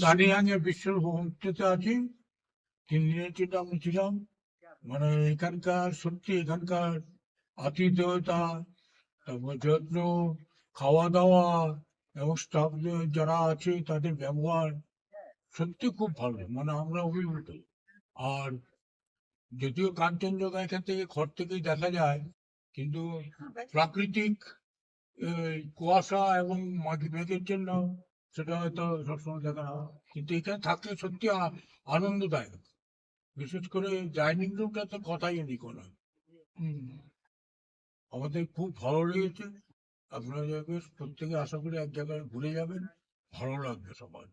দানিয়াঙ্গে বিশ্বের হোমস্টেতে আছি। 3 দিনের জন্য আমি ছিলাম। মানে এখানকার সত্যি এখানকার আতিথেয়তা, তারপর যত্ন, খাওয়া দাওয়া এবং স্টাফ যারা আছে তাদের ব্যবহার সত্যি খুব ভালো, মানে আমরা অভিভূত। আর যদিও কাঞ্চনজঙ্ঘা এখান থেকে ঘর থেকেই দেখা যায়, কিন্তু প্রাকৃতিক কুয়াশা এবং মেঘের জন্য সেটা হয়তো সবসময় দেখা না হয়। কিন্তু এখানে থাকলে সত্যি আনন্দদায়ক। বিশেষ করে ডাইনিং রুমটা তো কথাই নেই কোনো। হুম, আমাদের খুব ভালো লেগেছে। আপনারা বেশ প্রত্যেকে আশা করি এক জায়গায় ঘুরে যাবেন, ভালো লাগবে সবার।